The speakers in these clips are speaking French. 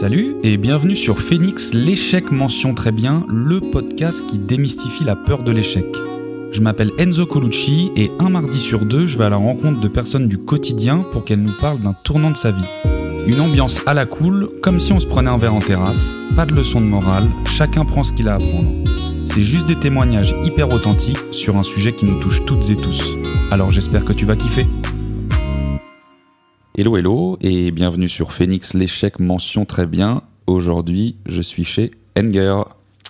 Salut et bienvenue sur Phoenix, l'échec mention très bien, le podcast qui démystifie la peur de l'échec. Je m'appelle Enzo Colucci et un mardi sur deux, je vais à la rencontre de personnes du quotidien pour qu'elles nous parlent d'un tournant de sa vie. Une ambiance à la cool, comme si on se prenait un verre en terrasse, pas de leçon de morale, chacun prend ce qu'il a à prendre. C'est juste des témoignages hyper authentiques sur un sujet qui nous touche toutes et tous. Alors j'espère que tu vas kiffer. Hello et bienvenue sur Phoenix, l'échec mention très bien. Aujourd'hui, je suis chez Enger.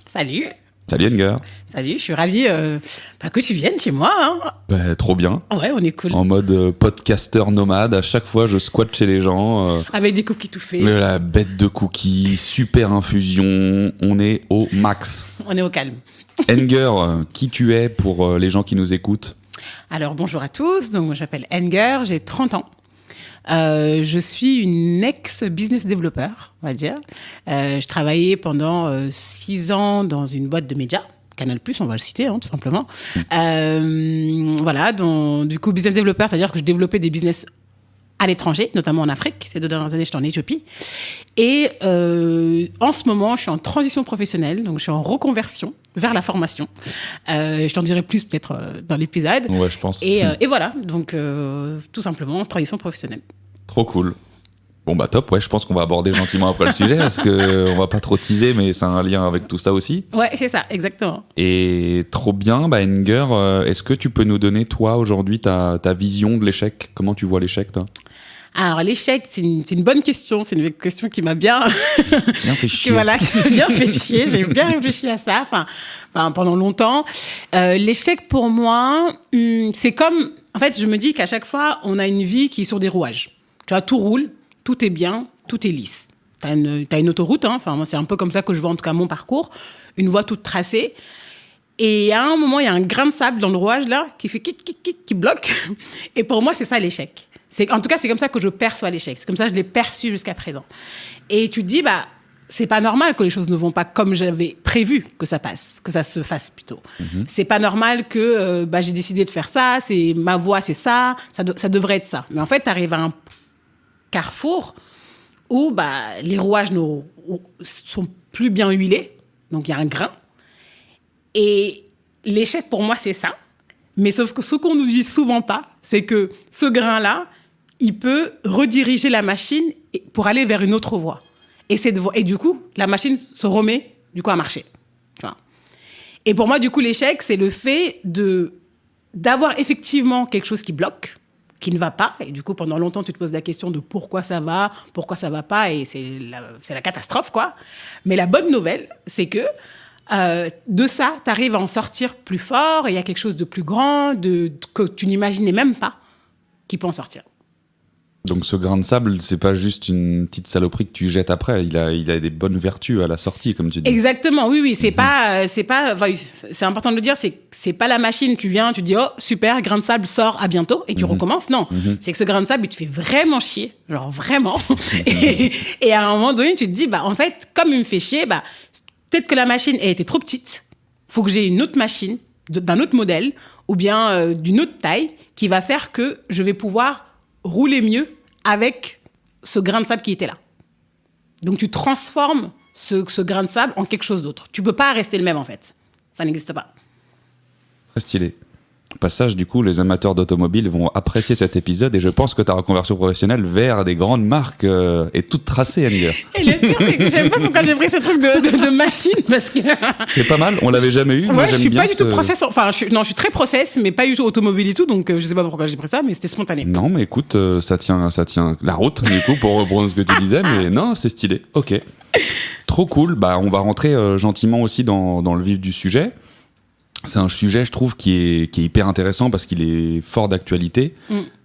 Salut. Salut Enger. Salut, je suis ravie que tu viennes chez moi. Trop bien. Ouais, on est cool. En mode podcasteur nomade, à chaque fois je squatte chez les gens. Avec des cookies tout faits. La bête de cookies, super infusion, on est au max. On est au calme. Enger, qui tu es pour les gens qui nous écoutent ? Alors bonjour à tous, donc, je m'appelle Enger, j'ai 30 ans. Je suis une ex-business developer, on va dire. Je travaillais pendant 6 ans dans une boîte de médias, Canal+, on va le citer, tout simplement. Voilà, donc, du coup, business developer, c'est-à-dire que je développais des business à l'étranger, notamment en Afrique. Ces 2 dernières années, j'étais en Éthiopie. Et en ce moment, je suis en transition professionnelle, donc je suis en reconversion vers la formation. Je t'en dirai plus peut-être dans l'épisode. Ouais, je pense. Et voilà, donc tout simplement, transition professionnelle. Trop cool. Bon bah top, ouais, je pense qu'on va aborder gentiment après le sujet, parce qu'on va pas trop teaser, mais c'est un lien avec tout ça aussi. Ouais, c'est ça, exactement. Et trop bien, Enger, est-ce que tu peux nous donner, toi, aujourd'hui, ta vision de l'échec ? Comment tu vois l'échec, toi ? Alors, l'échec, c'est une bonne question. C'est une question qui m'a bien fait chier. Voilà, qui m'a bien fait chier. J'ai bien réfléchi à ça pendant longtemps. L'échec, pour moi, c'est comme... En fait, je me dis qu'à chaque fois, on a une vie qui est sur des rouages. Tu vois, tout roule, tout est bien, tout est lisse. T'as une autoroute, moi, c'est un peu comme ça que je vois en tout cas mon parcours. Une voie toute tracée. Et à un moment, il y a un grain de sable dans le rouage, là, qui fait qui bloque. Et pour moi, c'est ça, l'échec. En tout cas, c'est comme ça que je perçois l'échec. C'est comme ça que je l'ai perçu jusqu'à présent. Et tu te dis, c'est pas normal que les choses ne vont pas comme j'avais prévu que ça se fasse plutôt. Mm-hmm. C'est pas normal que j'ai décidé de faire ça, c'est ma voie, c'est ça devrait être ça. Mais en fait, t'arrives à un carrefour où les rouages sont plus bien huilés, donc il y a un grain. Et l'échec, pour moi, c'est ça. Mais sauf que ce qu'on ne dit souvent pas, c'est que ce grain-là, il peut rediriger la machine pour aller vers une autre voie. Et du coup, la machine se remet à marcher. Tu vois. Et pour moi, du coup, l'échec, c'est le fait d'avoir effectivement quelque chose qui bloque, qui ne va pas. Et du coup, pendant longtemps, tu te poses la question de pourquoi ça va pas. Et c'est la catastrophe, quoi. Mais la bonne nouvelle, c'est que de ça, tu arrives à en sortir plus fort. Et il y a quelque chose de plus grand, que tu n'imaginais même pas, qui peut en sortir. Donc ce grain de sable, c'est pas juste une petite saloperie que tu jettes après, il a des bonnes vertus à la sortie, comme tu dis. Exactement, oui, c'est c'est important de le dire, c'est pas la machine, tu viens, tu dis oh super, grain de sable sort, à bientôt, et tu recommences. Non, c'est que ce grain de sable, il te fait vraiment chier, genre vraiment. et à un moment donné, tu te dis en fait, comme il me fait chier, peut-être que la machine a été trop petite, faut que j'ai une autre machine d'un autre modèle ou bien d'une autre taille qui va faire que je vais pouvoir rouler mieux avec ce grain de sable qui était là. Donc, tu transformes ce grain de sable en quelque chose d'autre. Tu ne peux pas rester le même, en fait. Ça n'existe pas. Très stylé. Au passage, du coup, les amateurs d'automobile vont apprécier cet épisode et je pense que ta reconversion professionnelle vers des grandes marques est toute tracée, Enger. Et le pire, c'est que j'aime pas pourquoi j'ai pris ce truc de machine, parce que... C'est pas mal, on l'avait jamais eu. Ouais, moi, je suis pas du tout process, je suis très process, mais pas du tout automobile et tout, donc je sais pas pourquoi j'ai pris ça, mais c'était spontané. Non, mais écoute, ça tient la route, du coup, pour reprendre ce que tu disais, mais non, c'est stylé, ok. Trop cool, on va rentrer gentiment aussi dans le vif du sujet. C'est un sujet, je trouve, qui est hyper intéressant parce qu'il est fort d'actualité.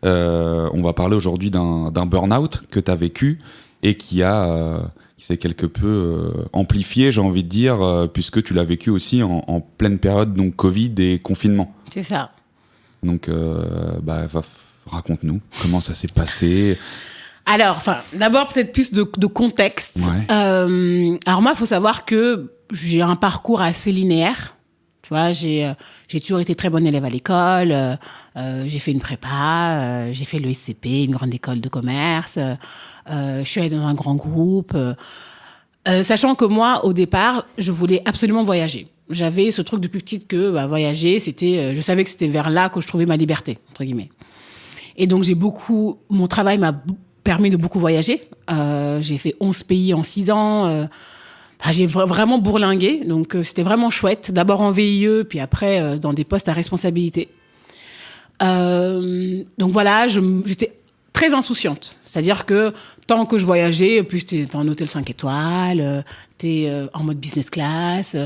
On va parler aujourd'hui d'un burn-out que tu as vécu et qui s'est quelque peu amplifié, j'ai envie de dire, puisque tu l'as vécu aussi en pleine période, donc Covid et confinement. C'est ça. Donc, raconte-nous comment ça s'est passé. Alors, d'abord, peut-être plus de contexte. Ouais. Alors moi, il faut savoir que j'ai un parcours assez linéaire. Tu vois, j'ai toujours été très bonne élève à l'école. J'ai fait une prépa, j'ai fait le SCP, une grande école de commerce. Je suis allée dans un grand groupe. Sachant que moi, au départ, je voulais absolument voyager. J'avais ce truc depuis petite que voyager, je savais que c'était vers là que je trouvais ma liberté, entre guillemets. Et donc, mon travail m'a permis de beaucoup voyager. J'ai fait 11 pays en 6 ans. J'ai vraiment bourlingué. Donc, c'était vraiment chouette. D'abord en VIE, puis après dans des postes à responsabilité. Donc voilà, j'étais très insouciante. C'est-à-dire que tant que je voyageais, plus t'es en hôtel 5 étoiles, t'es en mode business class.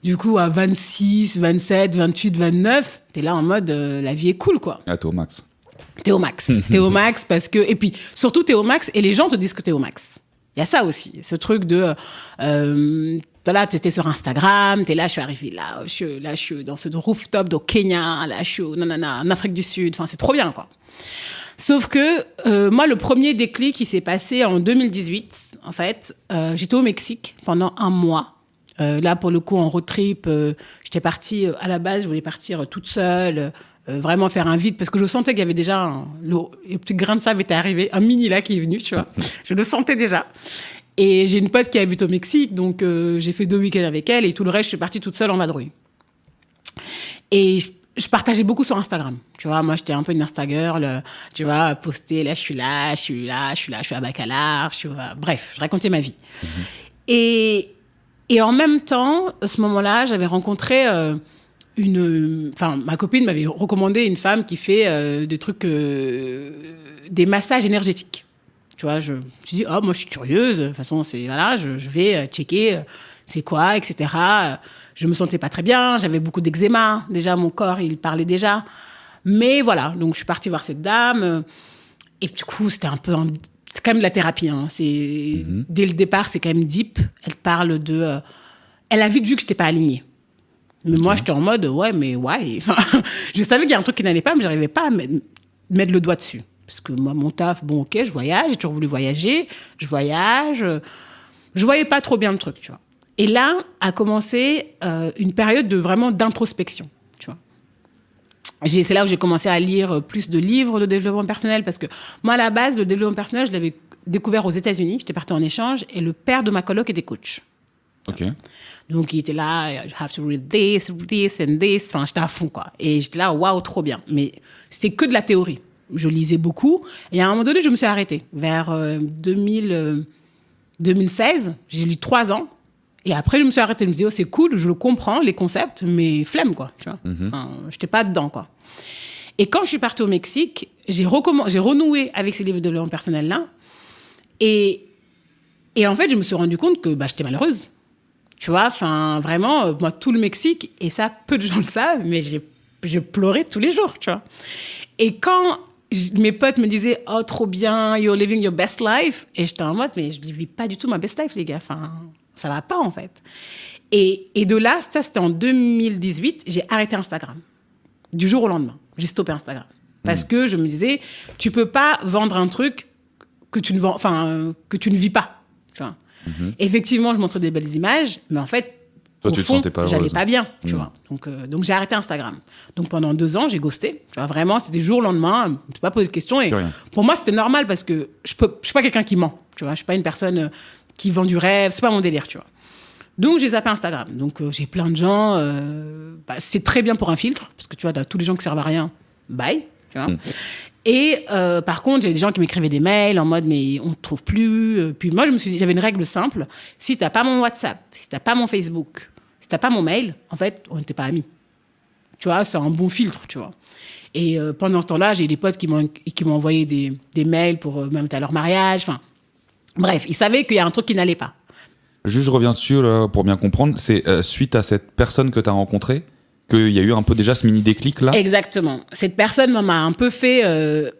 Du coup, à 26, 27, 28, 29, t'es là en mode la vie est cool, quoi. Ah, t'es au max. T'es au max. T'es au max parce que... Et puis, surtout, t'es au max et les gens te disent que t'es au max. Il y a ça aussi, ce truc de... Voilà, t'étais sur Instagram, t'es là, je suis arrivée là, je suis dans ce rooftop au Kenya, là, je suis en Afrique du Sud. Enfin, c'est trop bien, quoi. Sauf que moi, le premier déclic qui s'est passé en 2018, en fait, j'étais au Mexique pendant un mois. Là, pour le coup, en road trip, j'étais partie, à la base, je voulais partir toute seule, vraiment faire un vide, parce que je sentais qu'il y avait déjà le petit grain de sable était arrivé, un mini là qui est venu, tu vois. Je le sentais déjà. Et j'ai une pote qui habite au Mexique, donc j'ai fait 2 week-ends avec elle, et tout le reste, je suis partie toute seule en vadrouille. Et je partageais beaucoup sur Instagram. Tu vois, moi, j'étais un peu une Instagirl, tu vois, poster, là, je suis à Bacalar, bref, je racontais ma vie. Et en même temps, à ce moment-là, j'avais rencontré ma copine m'avait recommandé une femme qui fait des trucs, des massages énergétiques. Tu vois, je dis, oh, moi, je suis curieuse. De toute façon, je vais checker c'est quoi, etc. Je me sentais pas très bien. J'avais beaucoup d'eczéma. Déjà, mon corps, il parlait déjà. Mais voilà, donc je suis partie voir cette dame. Et du coup, c'était c'est quand même de la thérapie. Hein. Dès le départ, c'est quand même deep. Elle parle de... elle a vite vu que je n'étais pas alignée. Mais moi, j'étais en mode, ouais, mais why? Je savais qu'il y a un truc qui n'allait pas, mais je n'arrivais pas à mettre le doigt dessus. Parce que moi, mon taf, bon, ok, je voyage, j'ai toujours voulu voyager, je voyage. Je voyais pas trop bien le truc, tu vois. Et là a commencé une période vraiment d'introspection, tu vois. C'est là où j'ai commencé à lire plus de livres de développement personnel, parce que moi, à la base, le développement personnel, je l'avais découvert aux États-Unis. J'étais partie en échange et le père de ma coloc était coach. Ok. Donc, il était là, you have to read this and this. Enfin, j'étais à fond, quoi. Et j'étais là, waouh, trop bien. Mais c'était que de la théorie. Je lisais beaucoup. Et à un moment donné, je me suis arrêtée. Vers 2016, j'ai lu 3 ans. Et après, je me suis arrêtée. Je me disais, oh, c'est cool, je le comprends, les concepts, mais flemme, quoi. Tu vois. Enfin, j'étais pas dedans, quoi. Et quand je suis partie au Mexique, j'ai renoué avec ces livres de développement personnel-là. Et en fait, je me suis rendu compte que j'étais malheureuse. Tu vois, enfin, vraiment, moi, tout le Mexique, et ça, peu de gens le savent, mais j'ai pleuré tous les jours, tu vois. Et quand mes potes me disaient, oh, trop bien, you're living your best life, et j'étais en mode, mais je ne vis pas du tout ma best life, les gars. Enfin, ça va pas, en fait. Et de là, ça, c'était en 2018, j'ai arrêté Instagram. Du jour au lendemain, j'ai stoppé Instagram. Parce que je me disais, tu peux pas vendre un truc que tu ne vis pas, tu vois. Effectivement, je montrais des belles images, mais en fait, toi, au tu fond, te sentais pas heureuse. j'allais pas bien, tu vois. Donc, j'ai arrêté Instagram. Donc, pendant 2 ans, j'ai ghosté. Tu vois, vraiment, c'était du jour au lendemain. Je ne me suis pas posé de questions. Et pour moi, c'était normal parce que je suis pas quelqu'un qui ment. Tu vois, je suis pas une personne qui vend du rêve. C'est pas mon délire, tu vois. Donc, j'ai zappé Instagram. Donc, j'ai plein de gens. C'est très bien pour un filtre parce que tu vois, t'as tous les gens qui servent à rien. Bye, tu vois. Et par contre, il y avait des gens qui m'écrivaient des mails en mode « mais on ne te trouve plus ». Puis moi, je me suis dit, j'avais une règle simple. Si tu n'as pas mon WhatsApp, si tu n'as pas mon Facebook, si tu n'as pas mon mail, en fait, on n'était pas amis. Tu vois, c'est un bon filtre, tu vois. Et pendant ce temps-là, j'ai des potes qui m'ont envoyé des mails pour même à leur mariage. Enfin, bref, ils savaient qu'il y a un truc qui n'allait pas. Juste, je reviens dessus là, pour bien comprendre. C'est suite à cette personne que tu as rencontrée qu'il y a eu un peu déjà ce mini déclic là. Exactement. Cette personne m'a un peu fait...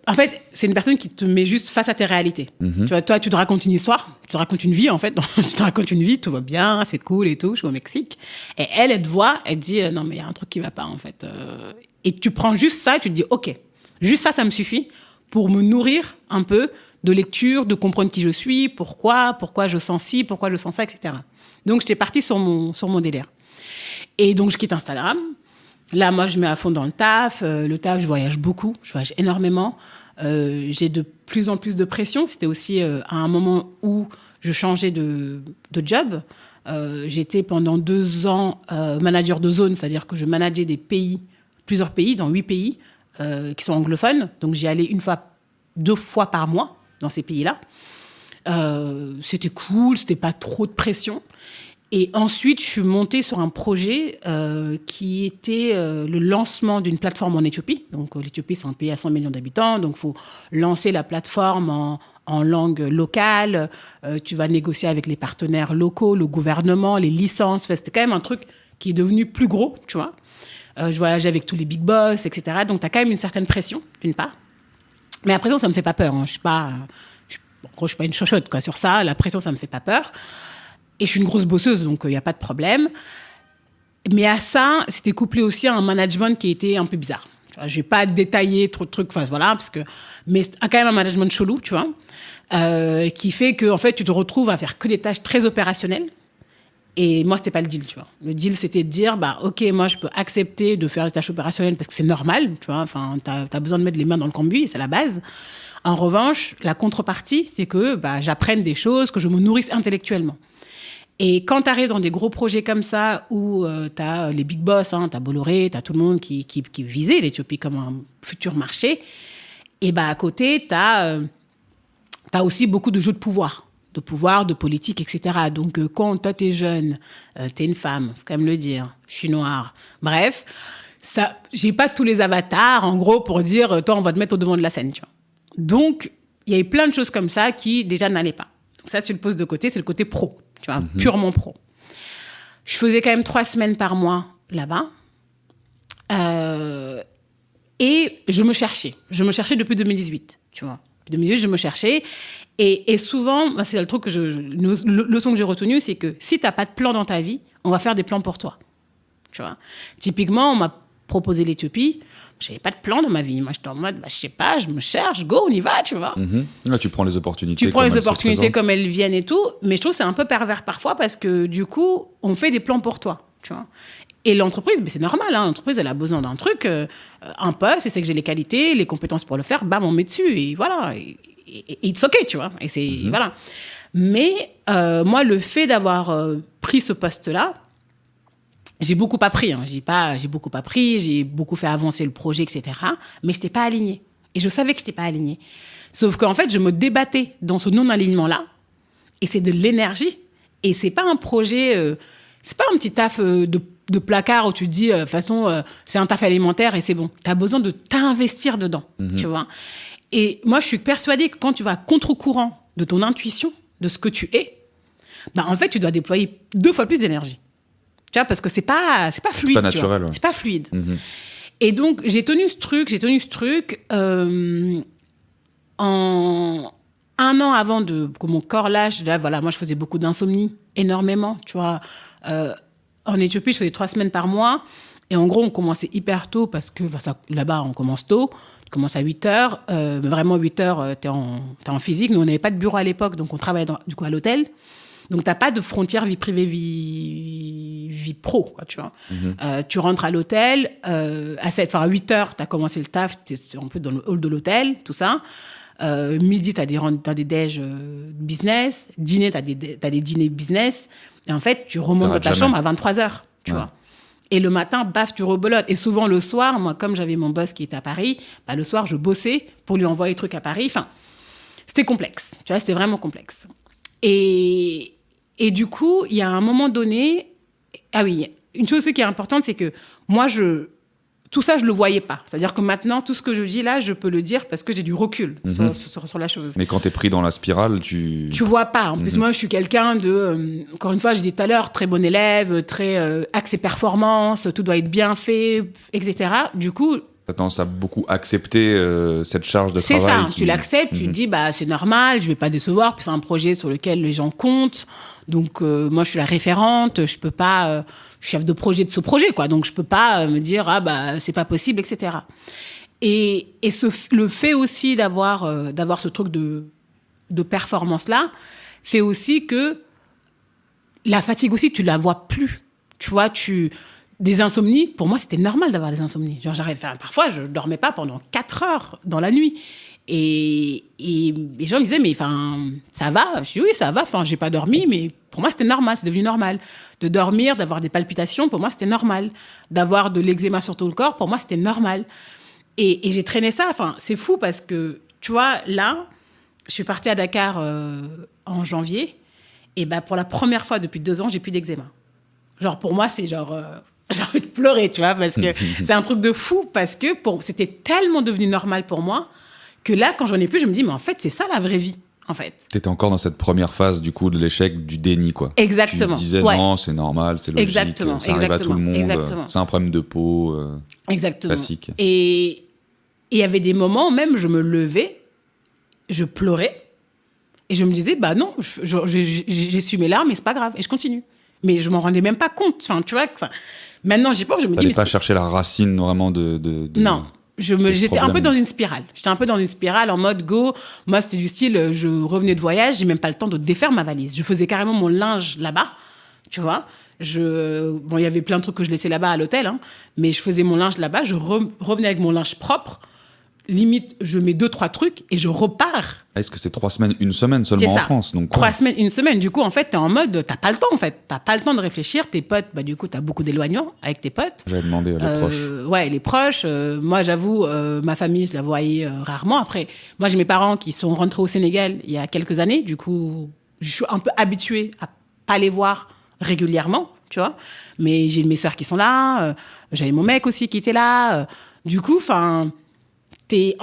En fait, c'est une personne qui te met juste face à tes réalités. Tu vois, toi, tu te racontes une histoire, tu te racontes une vie en fait. Tu te racontes une vie, tout va bien, c'est cool et tout, je suis au Mexique. Et elle te voit, elle te dit non mais il y a un truc qui va pas en fait. Et tu prends juste ça et tu te dis ok, juste ça me suffit pour me nourrir un peu de lecture, de comprendre qui je suis, pourquoi je sens ci, pourquoi je sens ça, etc. Donc j'étais partie sur mon délire. Et donc, je quitte Instagram. Là, moi, je mets à fond dans le taf. Le taf, je voyage beaucoup. Je voyage énormément. J'ai de plus en plus de pression. C'était aussi à un moment où je changeais de job. J'étais pendant 2 ans manager de zone, c'est-à-dire que je manageais plusieurs pays, dans 8 pays qui sont anglophones. Donc, j'y allais 2 fois par mois dans ces pays-là. C'était cool, c'était pas trop de pression. Et ensuite, je suis montée sur un projet qui était le lancement d'une plateforme en Éthiopie. Donc, l'Éthiopie, c'est un pays à 100 millions d'habitants. Donc, il faut lancer la plateforme en langue locale. Tu vas négocier avec les partenaires locaux, le gouvernement, les licences. Enfin, c'était quand même un truc qui est devenu plus gros, tu vois. Je voyageais avec tous les big boss, etc. Donc, tu as quand même une certaine pression, d'une part. Mais la pression, ça ne me fait pas peur. Hein. Je ne suis pas une chochotte quoi, sur ça. La pression, ça ne me fait pas peur. Et je suis une grosse bosseuse, donc il n'y a pas de problème. Mais à ça, c'était couplé aussi à un management qui était un peu bizarre. Je ne vais pas détailler trop de trucs, voilà, mais c'est quand même un management chelou, tu vois, qui fait que en fait, tu te retrouves à faire que des tâches très opérationnelles. Et moi, ce n'était pas le deal, tu vois. Le deal, c'était de dire, OK, moi, je peux accepter de faire des tâches opérationnelles parce que c'est normal, tu vois. Enfin, tu as besoin de mettre les mains dans le cambouis, c'est la base. En revanche, la contrepartie, c'est que j'apprenne des choses, que je me nourrisse intellectuellement. Et quand tu arrives dans des gros projets comme ça, où tu as les big boss, tu as Bolloré, tu as tout le monde qui visait l'Éthiopie comme un futur marché, et à côté, tu as aussi beaucoup de jeux de pouvoir, de politique, etc. Donc, quand toi, tu es jeune, tu es une femme, faut quand même le dire, je suis noire, bref, j'ai pas tous les avatars, en gros, pour dire, toi, on va te mettre au devant de la scène, tu vois. Donc, il y a eu plein de choses comme ça qui, déjà, n'allaient pas. Donc ça, tu le poses de côté, c'est le côté pro. Tu vois, purement pro. Je faisais quand même 3 semaines par mois là-bas. Et je me cherchais. Je me cherchais depuis 2018, tu vois. Depuis 2018, je me cherchais. Et souvent, c'est le truc le leçon que j'ai retenu, c'est que si tu n'as pas de plan dans ta vie, on va faire des plans pour toi. Tu vois. Typiquement, on m'a proposé l'Éthiopie. Je n'avais pas de plan dans ma vie. Moi, j'étais en mode, je sais pas, je me cherche, go, on y va, tu vois. Là, tu prends les opportunités. Tu prends les opportunités comme elles viennent et tout. Mais je trouve que c'est un peu pervers parfois parce que du coup, on fait des plans pour toi, tu vois. Et l'entreprise, c'est normal, hein, l'entreprise, elle a besoin d'un truc, un poste, et c'est que j'ai les qualités, les compétences pour le faire, bam, on met dessus, et voilà. Et it's OK, tu vois. Et c'est, voilà. Mais moi, le fait d'avoir pris ce poste-là, j'ai beaucoup appris, hein. J'ai beaucoup appris, j'ai beaucoup fait avancer le projet, etc. Mais je n'étais pas alignée. Et je savais que je n'étais pas alignée. Sauf qu'en fait, je me débattais dans ce non-alignement-là. Et c'est de l'énergie. Et ce n'est pas un projet... c'est pas un petit taf de placard où tu te dis, de toute façon, c'est un taf alimentaire et c'est bon. Tu as besoin de t'investir dedans, tu vois. Et moi, je suis persuadée que quand tu vas à contre-courant de ton intuition, de ce que tu es, en fait, tu dois déployer 2 fois plus d'énergie. Tu vois, parce que c'est pas fluide. C'est pas naturel. Ouais. C'est pas fluide. Et donc, j'ai tenu ce truc en 1 an avant que mon corps lâche. Là, voilà, moi, je faisais beaucoup d'insomnie, énormément. Tu vois, en Éthiopie, je faisais 3 semaines par mois. Et en gros, on commençait hyper tôt parce que là-bas, on commence tôt. Tu commences à 8h. Mais vraiment, 8h, t'es en physique. Nous, on n'avait pas de bureau à l'époque, donc on travaillait du coup à l'hôtel. Donc, tu n'as pas de frontière vie privée, vie pro, quoi, tu vois. Tu rentres à l'hôtel, à 8h, tu as commencé le taf, tu es un peu dans le hall de l'hôtel, tout ça. Midi, tu as des déj business. Dîner, tu as des dîners business. Et en fait, tu remontes dans ta chambre à 23h, tu vois. Et le matin, baf, tu rebelotes. Et souvent, le soir, moi, comme j'avais mon boss qui était à Paris, le soir, je bossais pour lui envoyer des trucs à Paris. Enfin, c'était complexe, tu vois, c'était vraiment complexe. Et du coup, il y a un moment donné... Ah oui, une chose qui est importante, c'est que moi, tout ça, je ne le voyais pas. C'est-à-dire que maintenant, tout ce que je dis là, je peux le dire parce que j'ai du recul sur la chose. Mais quand tu es pris dans la spirale, tu vois pas. En plus, moi, je suis quelqu'un de... encore une fois, j'ai dit tout à l'heure, très bon élève, très axé performance, tout doit être bien fait, etc. Du coup... Tu as tendance à beaucoup accepter cette charge de travail. C'est ça, tu l'acceptes, tu te dis, c'est normal, je ne vais pas décevoir, puis c'est un projet sur lequel les gens comptent. Donc, moi, je suis la référente, je peux pas... je suis chef de projet de ce projet, quoi. Donc, je peux pas me dire, c'est pas possible, etc. Et le fait aussi d'avoir ce truc de performance-là fait aussi que la fatigue aussi, tu la vois plus. Tu vois, des insomnies, pour moi, c'était normal d'avoir des insomnies. Parfois, je ne dormais pas pendant 4 heures dans la nuit. Et les gens me disaient, mais ça va? Je dis, oui, ça va. J'ai pas dormi, mais pour moi, c'était normal. C'est devenu normal. De dormir, d'avoir des palpitations, pour moi, c'était normal. D'avoir de l'eczéma sur tout le corps, pour moi, c'était normal. Et j'ai traîné ça. C'est fou parce que, tu vois, là, je suis partie à Dakar en janvier. Et pour la première fois depuis 2 ans, j'ai plus d'eczéma. Genre, pour moi, c'est genre... j'ai envie de pleurer, tu vois, parce que c'est un truc de fou. Parce que c'était tellement devenu normal pour moi que là, quand j'en ai plus, je me dis, mais en fait, c'est ça la vraie vie, en fait. T'étais encore dans cette première phase, du coup, de l'échec, du déni, quoi. Exactement. Tu disais, non, c'est normal, c'est logique, exactement, ça arrive à tout le monde, exactement. C'est un problème de peau, exactement. classique. Et il y avait des moments, même, je me levais, je pleurais, et je me disais, non, j'essuie mes larmes, mais c'est pas grave, et je continue. Mais je m'en rendais même pas compte, tu vois, maintenant, j'y pense, je me dis... T'allais pas chercher la racine, vraiment, de... Non. J'étais un peu dans une spirale. J'étais un peu dans une spirale en mode go. Moi, c'était du style, je revenais de voyage, j'ai même pas le temps de défaire ma valise. Je faisais carrément mon linge là-bas, tu vois. Bon, il y avait plein de trucs que je laissais là-bas à l'hôtel, hein, mais je faisais mon linge là-bas, je revenais avec mon linge propre. Limite, je mets 2-3 trucs et je repars. Est-ce que c'est 3 semaines, 1 semaine seulement en France? Donc, 3 semaines, 1 semaine. Du coup, en fait, t'es en mode, t'as pas le temps, en fait. T'as pas le temps de réfléchir. Tes potes, du coup, t'as beaucoup d'éloignement avec tes potes. J'avais demandé les proches. Ouais, les proches. Moi, j'avoue, ma famille, je la voyais rarement. Après, moi, j'ai mes parents qui sont rentrés au Sénégal il y a quelques années. Du coup, je suis un peu habituée à pas les voir régulièrement, tu vois. Mais j'ai mes sœurs qui sont là. J'avais mon mec aussi qui était là. Du coup, t'es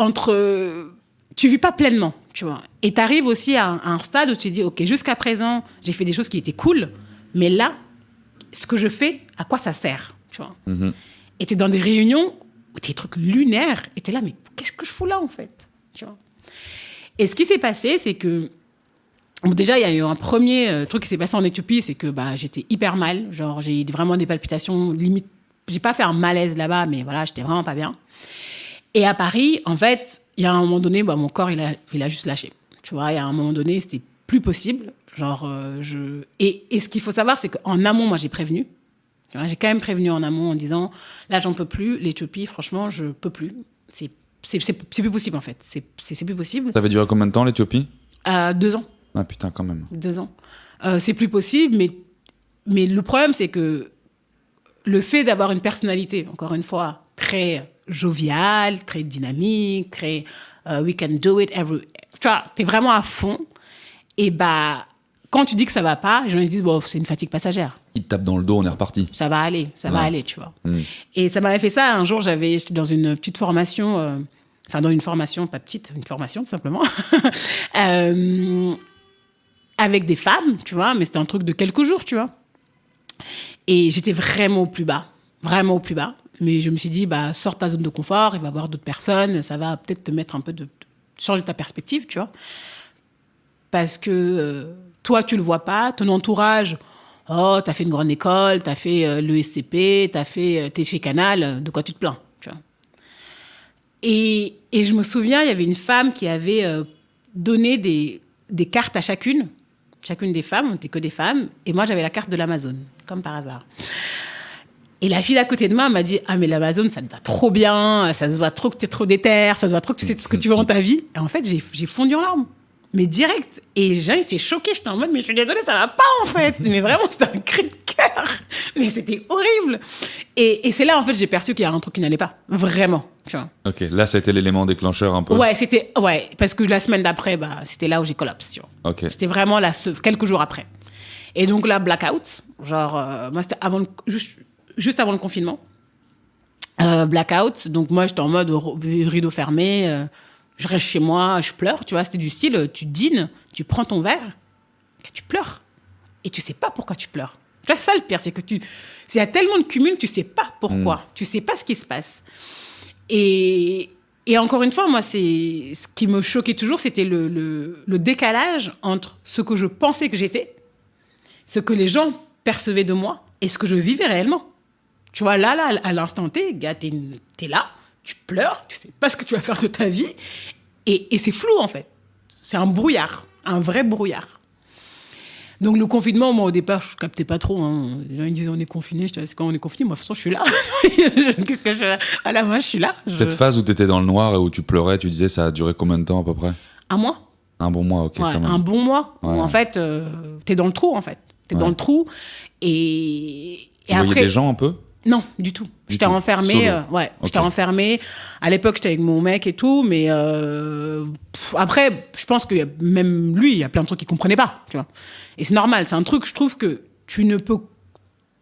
tu vis pas pleinement, tu vois. Et t'arrives aussi à un stade où tu te dis, OK, jusqu'à présent, j'ai fait des choses qui étaient cool, mais là, ce que je fais, à quoi ça sert, tu vois. Mm-hmm. Et t'es dans des réunions où t'es des trucs lunaires, et t'es là, mais qu'est-ce que je fous là, en fait, tu vois. Et ce qui s'est passé, c'est que, déjà, il y a eu un premier truc qui s'est passé en Éthiopie, c'est que j'étais hyper mal, genre, j'ai vraiment des palpitations, limite, j'ai pas fait un malaise là-bas, mais voilà, j'étais vraiment pas bien. Et à Paris, en fait, il y a un moment donné, mon corps, il a juste lâché. Tu vois, il y a un moment donné, c'était plus possible. Genre, Et ce qu'il faut savoir, c'est qu'en amont, moi, j'ai prévenu. Tu vois, j'ai quand même prévenu en amont en disant, là, j'en peux plus. L'Éthiopie, franchement, je peux plus. C'est plus possible, en fait. C'est plus possible. Ça avait duré combien de temps, l'Éthiopie? 2 ans. Ah putain, quand même. 2 ans. C'est plus possible, mais le problème, c'est que le fait d'avoir une personnalité, encore une fois, très jovial, très dynamique, très we can do it every... Tu vois, t'es vraiment à fond. Et quand tu dis que ça va pas, les gens ils disent, bon, c'est une fatigue passagère. Ils te tapent dans le dos, on est reparti. Ça va aller, tu vois. Et ça m'avait fait ça. Un jour, j'étais dans une petite formation, dans une formation, pas petite, une formation, tout simplement, avec des femmes, tu vois, mais c'était un truc de quelques jours, tu vois. Et j'étais vraiment au plus bas. Vraiment au plus bas. Mais je me suis dit, sors ta zone de confort, il va y avoir d'autres personnes, ça va peut-être te mettre un peu changer ta perspective, tu vois. Parce que toi, tu le vois pas, ton entourage, t'as fait une grande école, t'as fait l'ESCP, t'es chez Canal, de quoi tu te plains, tu vois. Et je me souviens, il y avait une femme qui avait donné des cartes à chacune des femmes, on n'était que des femmes, et moi, j'avais la carte de l'Amazon, comme par hasard. Et la fille d'à côté de moi m'a dit, ah mais l'Amazon, ça te va trop bien, ça se voit trop que t'es trop déter, ça se voit trop que tu sais tout ce que tu veux dans ta vie. Et en fait, j'ai fondu en larmes. Mais direct. Et j'étais choquée, j'étais en mode, mais je suis désolée, ça va pas en fait. Mais vraiment, c'était un cri de cœur. Mais c'était horrible. Et c'est là, en fait, j'ai perçu qu'il y a un truc qui n'allait pas. Vraiment, tu vois. Ok, là, ça a été l'élément déclencheur un peu. Ouais, parce que la semaine d'après, c'était là où j'ai collapsé, tu vois. Okay. C'était vraiment quelques jours après. Et donc là, blackout. Genre, moi, c'était juste avant le confinement. Blackout. Donc moi, j'étais en mode rideau fermé. Je reste chez moi, je pleure. Tu vois, c'était du style, tu dînes, tu prends ton verre, tu pleures. Et tu sais pas pourquoi tu pleures. Tu vois, c'est ça le pire, c'est que il y a tellement de cumul, tu sais pas pourquoi. Tu sais pas ce qui se passe. Et encore une fois, moi, ce qui me choquait toujours, c'était le décalage entre ce que je pensais que j'étais, ce que les gens percevaient de moi et ce que je vivais réellement. Tu vois, là, à l'instant T, gars, t'es là, tu pleures, tu sais pas ce que tu vas faire de ta vie, et c'est flou, en fait. C'est un brouillard, un vrai brouillard. Donc le confinement, moi au départ, je captais pas trop. Hein. Les gens ils disaient on est confiné. Je disais c'est quand on est confiné. Moi de toute façon je suis là. Qu'est-ce que je fais là? Voilà, moi je suis là. Cette phase où tu étais dans le noir et où tu pleurais, tu disais ça a duré combien de temps à peu près? Un mois. Un bon mois, ok. Ouais, Quand même. un bon mois. Ouais. Où, en fait, t'es dans le trou en fait. T'es dans le trou et Tu après. voyais des gens un peu? Non, du tout. J'étais renfermée. J'étais renfermée. À l'époque, j'étais avec mon mec et tout, mais après, je pense que même lui, il y a plein de trucs qu'il comprenait pas, tu vois. Et c'est normal. C'est un truc, je trouve que tu ne peux,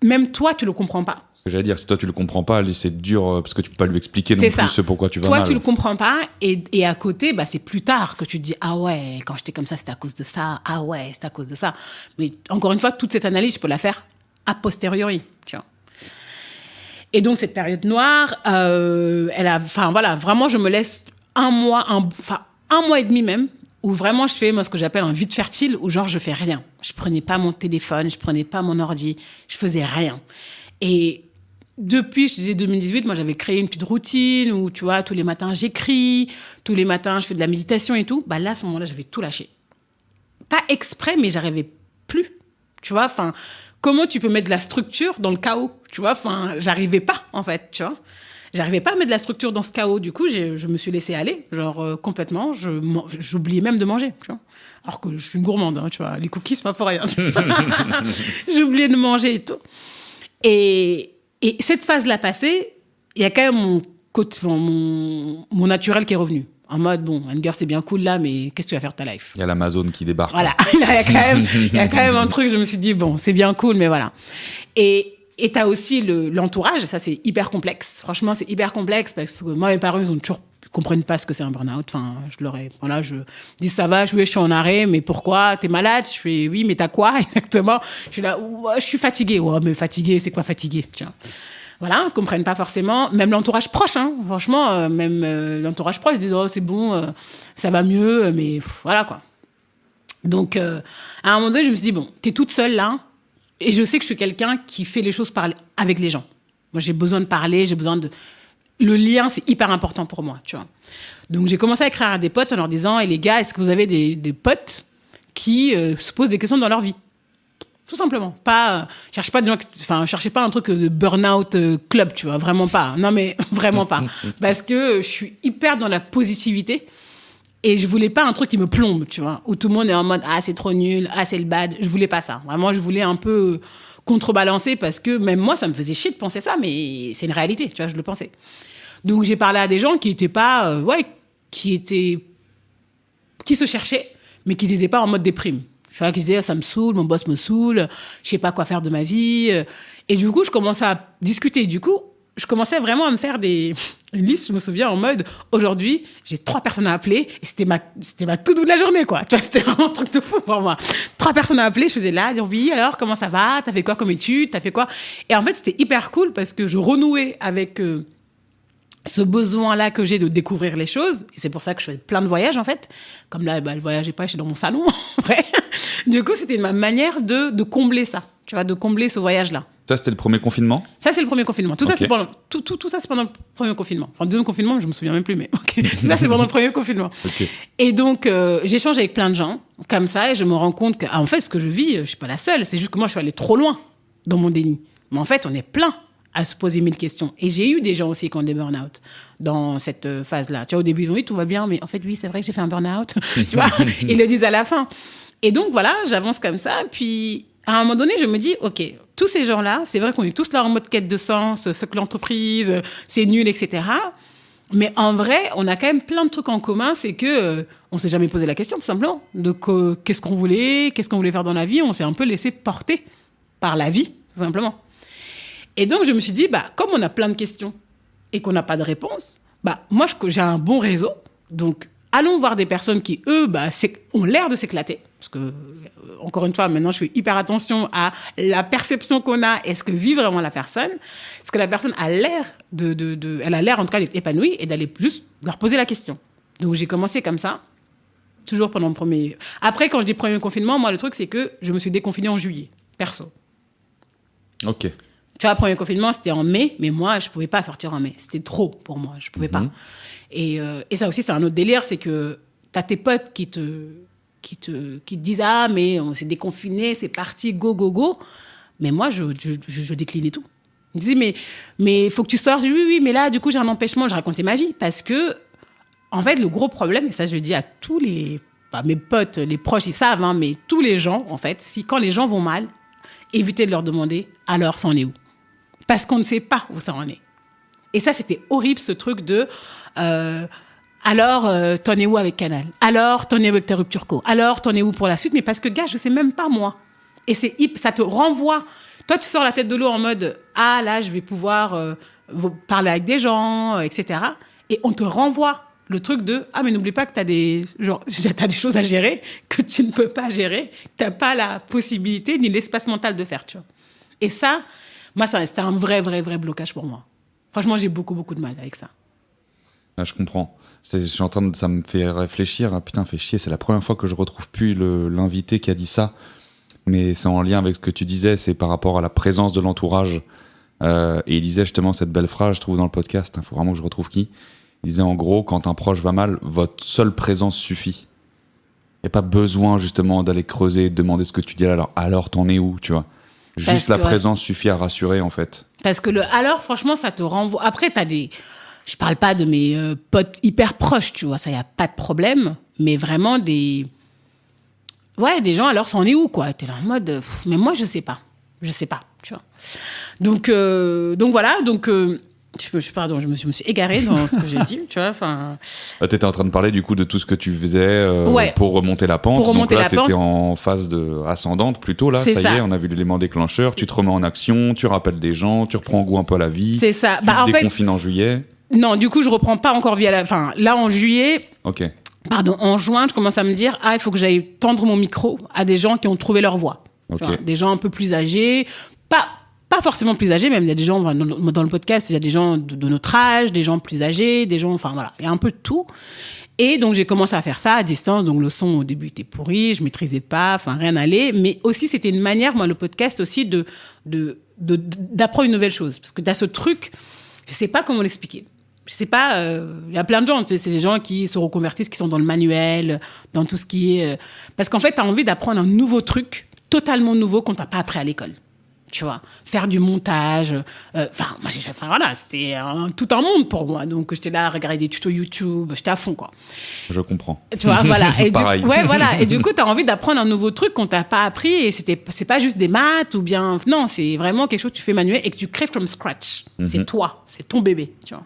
même toi, tu le comprends pas. Ce que j'allais dire, si toi tu le comprends pas, c'est dur parce que tu peux pas lui expliquer non C'est plus ça. pourquoi tu vas toi, mal. tu le comprends pas, et à côté, bah, c'est plus tard que tu te dis ah ouais, quand j'étais comme ça, c'était à cause de ça. Ah ouais, c'était à cause de ça. Mais encore une fois, toute cette analyse, je peux la faire a posteriori, tu vois. Et donc, cette période noire, vraiment, je me laisse un mois et demi même, où vraiment je fais, moi, ce que j'appelle un vide fertile, où genre, je fais rien. Je prenais pas mon téléphone, je prenais pas mon ordi, je faisais rien. Et depuis, je disais 2018, moi, j'avais créé une petite routine où, tu vois, tous les matins, j'écris, tous les matins, je fais de la méditation et tout. Bah là, à ce moment-là, j'avais tout lâché. Pas exprès, mais j'arrivais plus. Tu vois, enfin... Comment tu peux mettre de la structure dans le chaos, tu vois? Enfin, j'arrivais pas, en fait, tu vois? J'arrivais pas à mettre de la structure dans ce chaos. Du coup, je me suis laissée aller, genre complètement. J'oubliais même de manger, tu vois? Alors que je suis une gourmande, hein, tu vois? Les cookies, c'est pas pour rien. J'oubliais de manger et tout. Et cette phase-là passée, il y a quand même mon naturel qui est revenu. En mode, bon, Anger, c'est bien cool là, mais qu'est-ce que tu vas faire de ta life? Il y a l'Amazon qui débarque. Voilà, il y a quand même un truc, je me suis dit, bon, c'est bien cool, mais voilà. Et t'as aussi l'entourage, ça c'est hyper complexe. Franchement, c'est hyper complexe parce que moi, mes parents, ils comprennent pas ce que c'est un burn-out. Enfin, je dis, ça va, je suis en arrêt, mais pourquoi? T'es malade? Je fais, oui, mais t'as quoi exactement? Je suis là, ouais, je suis fatiguée. Ouais, mais fatiguée, c'est quoi fatiguée? Tiens. Voilà, ils comprennent pas forcément. Même l'entourage proche, hein, franchement, l'entourage proche, ils disent, oh, c'est bon, ça va mieux, mais voilà, quoi. Donc, à un moment donné, je me suis dit, bon, t'es toute seule là, et je sais que je suis quelqu'un qui fait les choses avec les gens. Moi, j'ai besoin de parler, le lien, c'est hyper important pour moi, tu vois. Donc, j'ai commencé à écrire à des potes en leur disant, et les gars, est-ce que vous avez des potes qui se posent des questions dans leur vie? Tout simplement. Cherchez pas un truc de burn-out club, tu vois. Vraiment pas. Non, mais vraiment pas. Parce que je suis hyper dans la positivité et je voulais pas un truc qui me plombe, tu vois. Où tout le monde est en mode, ah, c'est trop nul, ah, c'est le bad. Je voulais pas ça. Vraiment, je voulais un peu contrebalancer parce que même moi, ça me faisait chier de penser ça, mais c'est une réalité, tu vois, je le pensais. Donc, j'ai parlé à des gens qui étaient pas, qui se cherchaient, mais qui n'étaient pas en mode déprime. Tu vois, qui disaient, ça me saoule, mon boss me saoule, je sais pas quoi faire de ma vie. Et du coup, je commençais à discuter. Du coup, je commençais vraiment à me faire une liste, je me souviens, en mode, aujourd'hui, j'ai 3 personnes à appeler, et c'était ma to-do de la journée, quoi. Tu vois, c'était vraiment un truc de fou pour moi. 3 personnes à appeler, je faisais là, dire, oui, alors, comment ça va? T'as fait quoi comme études? T'as fait quoi? Et en fait, c'était hyper cool parce que je renouais avec ce besoin-là que j'ai de découvrir les choses. Et c'est pour ça que je fais plein de voyages, en fait. Comme là, le voyage n'est pas, je suis dans mon salon, en vrai. Du coup, c'était ma manière de combler ça, tu vois, de combler ce voyage-là. Ça, c'était le premier confinement? Ça, c'est le premier confinement. Tout ça, c'est pendant le premier confinement. Enfin, le deuxième confinement, je me souviens même plus, mais ok. Tout ça, c'est pendant le premier confinement. Okay. Et donc, j'échange avec plein de gens, comme ça, et je me rends compte que, en fait, ce que je vis, je suis pas la seule. C'est juste que moi, je suis allée trop loin dans mon déni. Mais en fait, on est plein à se poser 1000 questions. Et j'ai eu des gens aussi qui ont des burn-out dans cette phase-là. Tu vois, au début, ils disent, oui, tout va bien, mais en fait, oui, c'est vrai que j'ai fait un burn-out. Tu vois, ils le disent à la fin. Et donc, voilà, j'avance comme ça. Puis, à un moment donné, je me dis, OK, tous ces gens-là, c'est vrai qu'on est tous là en mode quête de sens, fuck l'entreprise, c'est nul, etc. Mais en vrai, on a quand même plein de trucs en commun. C'est que on s'est jamais posé la question, tout simplement, de qu'est-ce qu'on voulait faire dans la vie. On s'est un peu laissé porter par la vie, tout simplement. Et donc, je me suis dit, comme on a plein de questions et qu'on n'a pas de réponse, moi, j'ai un bon réseau. Donc, allons voir des personnes qui, eux, ont l'air de s'éclater. Parce que, encore une fois, maintenant, je fais hyper attention à la perception qu'on a et ce que vit vraiment la personne. Parce que la personne a l'air elle a l'air, en tout cas, d'être épanouie et d'aller juste leur poser la question. Donc, j'ai commencé comme ça, toujours pendant le premier... Après, quand je dis premier confinement, moi, le truc, c'est que je me suis déconfinée en juillet, perso. OK. Tu vois, le premier confinement, c'était en mai, mais moi, je ne pouvais pas sortir en mai. C'était trop pour moi, je ne pouvais pas. Et ça aussi, c'est un autre délire, c'est que tu as tes potes qui te qui te disent ah mais on s'est déconfiné, c'est parti, go go go. Mais moi je déclinais tout. Ils me disaient mais faut que tu sortes. Oui mais là du coup j'ai un empêchement. Je racontais ma vie parce que en fait le gros problème, et ça je le dis à tous mes potes, les proches ils savent, hein, mais tous les gens en fait, quand les gens vont mal, évitez de leur demander alors ça en est où, parce qu'on ne sait pas où ça en est. Et ça c'était horrible, ce truc de alors, t'en es où avec Canal? Alors, t'en es où avec ta rupture co? Alors, t'en es où pour la suite? Mais parce que, gars, je sais même pas, moi. Et ça te renvoie. Toi, tu sors la tête de l'eau en mode, ah, là, je vais pouvoir parler avec des gens, etc. Et on te renvoie le truc de, ah, mais n'oublie pas que t'as des choses à gérer, que tu ne peux pas gérer, que t'as pas la possibilité ni l'espace mental de faire, tu vois. Et ça, moi, c'était un vrai blocage pour moi. Franchement, j'ai beaucoup de mal avec ça. Ah, je comprends. Ça me fait réfléchir. Ah, putain, fait chier. C'est la première fois que je retrouve plus l'invité qui a dit ça. Mais c'est en lien avec ce que tu disais. C'est par rapport à la présence de l'entourage. Et il disait justement cette belle phrase, je trouve, dans le podcast. Il faut vraiment que je retrouve qui. Il disait en gros, quand un proche va mal, votre seule présence suffit. Il n'y a pas besoin justement d'aller creuser, de demander ce que tu dis alors t'en es où, tu vois. Juste la présence suffit à rassurer, en fait. Parce que alors, franchement, ça te renvoie. Après, je parle pas de mes potes hyper proches, tu vois, ça, y a pas de problème. Mais vraiment des gens, alors, ça en est où, quoi? T'es là en mode, mais moi, je sais pas, tu vois. Donc voilà, pardon, je me suis égarée dans ce que j'ai dit, tu vois, enfin... T'étais en train de parler, du coup, de tout ce que tu faisais pour remonter la pente. Donc là, t'étais en phase ascendante, plutôt, là, ça y est, on a vu l'élément déclencheur, tu te remets en action, tu rappelles des gens, tu reprends goût un peu à la vie. C'est ça. Tu te déconfines en juillet. Non, du coup, je reprends pas encore là, en juillet... Ok. Pardon, en juin, je commence à me dire, il faut que j'aille tendre mon micro à des gens qui ont trouvé leur voie. Okay. Tu vois, des gens un peu plus âgés, pas forcément plus âgés, même il y a des gens, dans le podcast, il y a des gens de notre âge, des gens plus âgés, des gens, enfin voilà, il y a un peu de tout. Et donc, j'ai commencé à faire ça à distance. Donc, le son, au début, était pourri, je maîtrisais pas, enfin, rien n'allait. Mais aussi, c'était une manière, moi, le podcast aussi, d'apprendre une nouvelle chose. Parce que t'as ce truc, je sais pas comment l'expliquer. Je sais pas, y a plein de gens, tu sais, c'est des gens qui se reconvertissent, qui sont dans le manuel, dans tout ce qui est... Parce qu'en fait, tu as envie d'apprendre un nouveau truc, totalement nouveau, qu'on t'a pas appris à l'école. Tu vois, faire du montage. Voilà, c'était tout un monde pour moi. Donc, j'étais là à regarder des tutos YouTube, j'étais à fond, quoi. Je comprends. Tu vois, voilà. Et pareil. Et du coup, tu as envie d'apprendre un nouveau truc qu'on t'a pas appris. Et c'est pas juste des maths ou bien... Non, c'est vraiment quelque chose que tu fais manuel et que tu crées from scratch. Mm-hmm. C'est toi, c'est ton bébé, tu vois.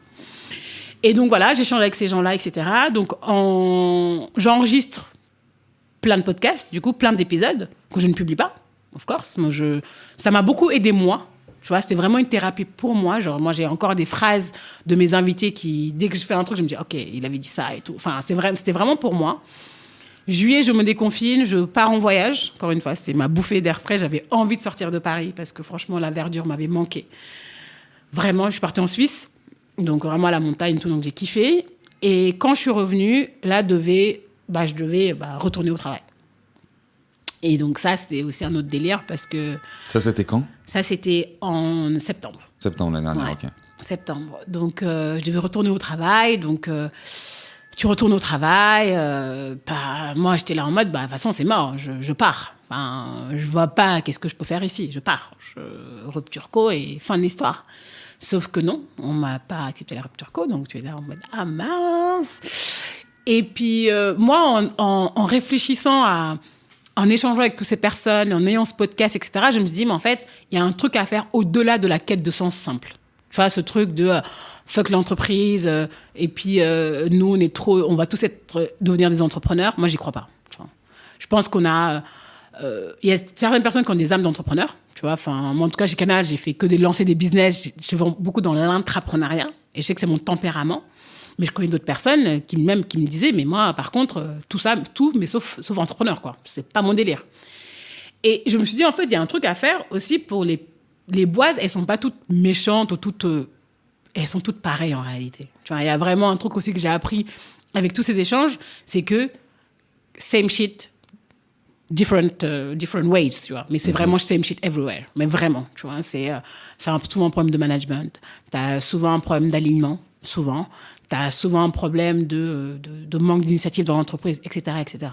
Et donc, voilà, j'échange avec ces gens-là, etc. Donc, j'enregistre plein de podcasts, du coup, plein d'épisodes que je ne publie pas, of course. Ça m'a beaucoup aidé, moi. Tu vois, c'était vraiment une thérapie pour moi. Genre, moi, j'ai encore des phrases de mes invités qui, dès que je fais un truc, je me dis, OK, il avait dit ça et tout. Enfin, c'était vraiment pour moi. Juillet, je me déconfine, je pars en voyage. Encore une fois, c'est ma bouffée d'air frais. J'avais envie de sortir de Paris parce que, franchement, la verdure m'avait manqué. Vraiment, je suis partie en Suisse. Donc, vraiment à la montagne, tout. Donc, j'ai kiffé. Et quand je suis revenue, là, je devais retourner au travail. Et donc, ça, c'était aussi un autre délire parce que... Ça, c'était quand? Ça, c'était en septembre. Septembre l'année dernière, ouais, ok. Septembre. Donc, je devais retourner au travail. Donc, tu retournes au travail. Moi, j'étais là en mode, de toute façon, c'est mort, je pars. Enfin, je vois pas qu'est-ce que je peux faire ici. Je pars. Rupture co et fin de l'histoire. Sauf que non, on m'a pas accepté la rupture co, donc tu es là en mode ah mince. Et puis moi, en réfléchissant en échangeant avec toutes ces personnes, en ayant ce podcast, etc., je me suis dit mais en fait, il y a un truc à faire au-delà de la quête de sens simple. Tu vois, ce truc de fuck l'entreprise et puis nous on va tous devenir des entrepreneurs. Moi, j'y crois pas. Tu vois. Je pense qu'on a il y a certaines personnes qui ont des âmes d'entrepreneurs. Tu vois, moi, en tout cas, chez Canal, j'ai fait que lancer des business. Je suis beaucoup dans l'intrapreneuriat. Et je sais que c'est mon tempérament. Mais je connais d'autres personnes qui me disaient, mais moi, par contre, tout, mais sauf entrepreneur, quoi. C'est pas mon délire. Et je me suis dit, en fait, il y a un truc à faire aussi pour les boîtes. Elles sont pas toutes méchantes ou elles sont toutes pareilles, en réalité. Tu vois, il y a vraiment un truc aussi que j'ai appris avec tous ces échanges, c'est que same shit, different ways, tu vois. Mais c'est vraiment same shit everywhere. Mais vraiment, tu vois. C'est souvent un problème de management. T'as souvent un problème d'alignement, souvent. T'as souvent un problème de manque d'initiative dans l'entreprise, etc., etc.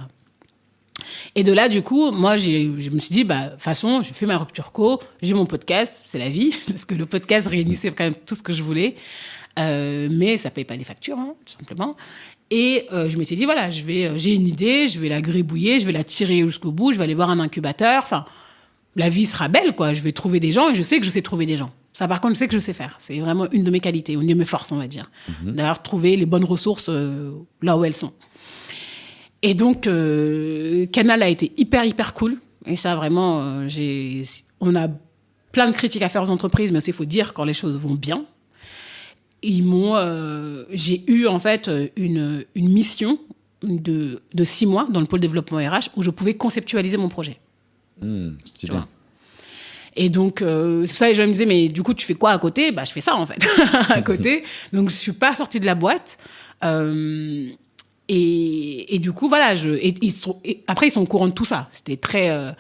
Et de là, du coup, moi, je me suis dit, de toute façon, je fais ma rupture co, j'ai mon podcast, c'est la vie, parce que le podcast réunissait quand même tout ce que je voulais, mais ça paye pas les factures, hein, tout simplement. Et je m'étais dit, voilà, j'ai une idée, je vais la gribouiller, je vais la tirer jusqu'au bout, je vais aller voir un incubateur, enfin, la vie sera belle, quoi. Je vais trouver des gens et je sais que je sais trouver des gens. Ça, par contre, je sais que je sais faire. C'est vraiment une de mes qualités, une de mes forces, on va dire. D'ailleurs, trouver les bonnes ressources là où elles sont. Et donc, Canal a été hyper cool. Et ça, vraiment, on a plein de critiques à faire aux entreprises, mais aussi, il faut dire quand les choses vont bien. J'ai eu, en fait, une mission de 6 mois dans le pôle développement RH où je pouvais conceptualiser mon projet. Stylé. Et donc, c'est pour ça que les gens me disaient, mais du coup, tu fais quoi à côté ? Je fais ça, en fait, à côté. Donc, je ne suis pas sortie de la boîte. Et du coup, voilà. Après, ils sont au courant de tout ça. C'était très